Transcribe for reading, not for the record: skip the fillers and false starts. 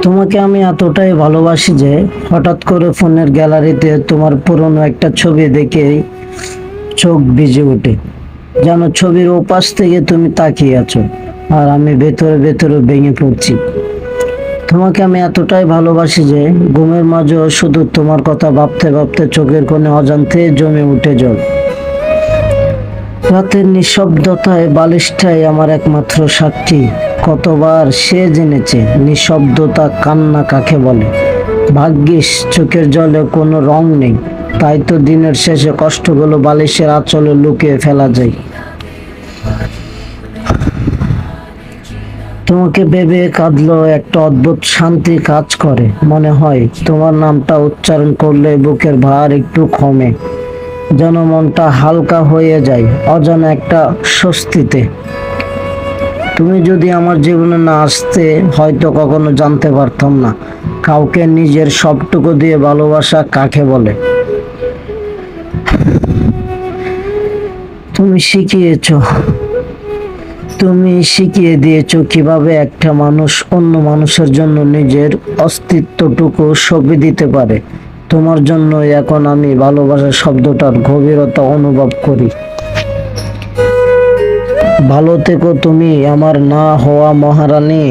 তোমাকে আমি এতটাই ভালোবাসি যে হঠাৎ করে ফোনের গ্যালারিতে তোমার পুরনো একটা ছবি দেখে চোখ ভিজে ওঠে। যেন ছবির ওপাশ থেকে তুমি তাকিয়ে আছো, আর আমি ভেতরে ভেতরে ভেঙে পড়ছি। তোমাকে আমি এতটাই ভালোবাসি যে ঘুমের মাঝেও শুধু তোমার কথা ভাবতে ভাবতে চোখের কোণে অজান্তে জমে উঠে জল। রাতের নিঃশব্দতায় বালিশটাই আমার একমাত্র সাক্ষী। কতবার সে জেনেছে নিঃশব্দতা কান্না কাকে বলে। ভাগ্যিস চোখের জলে কোনো রং নেই, তাই তো দিনের শেষে কষ্টগুলো বালিশের আঁচলে লুকিয়ে ফেলা যায়। তোমাকে ভেবে কাঁদলো একটা অদ্ভুত শান্তি কাজ করে। মনে হয় তোমার নামটা উচ্চারণ করলে বুকের ভার একটু কমে, যেন মনটা হালকা হয়ে যায় অজানা একটা স্বস্তিতে। তুমি যদি আমার জীবনে না আসতে হয়তো কখনো জানতে পারতাম না কাউকে নিজের সবটুকু দিয়ে ভালোবাসা কাকে বলে। তুমি শিখিয়েছো তুমি শিখিয়ে দিয়েছো কিভাবে একটা মানুষ অন্য মানুষের জন্য নিজের অস্তিত্বটুকু সঁপে দিতে পারে। তোমার জন্য এখন আমি ভালোবাসা শব্দটার গভীরতা অনুভব করি। ভালো থেকো তুমি আমার না হওয়া মহারানী।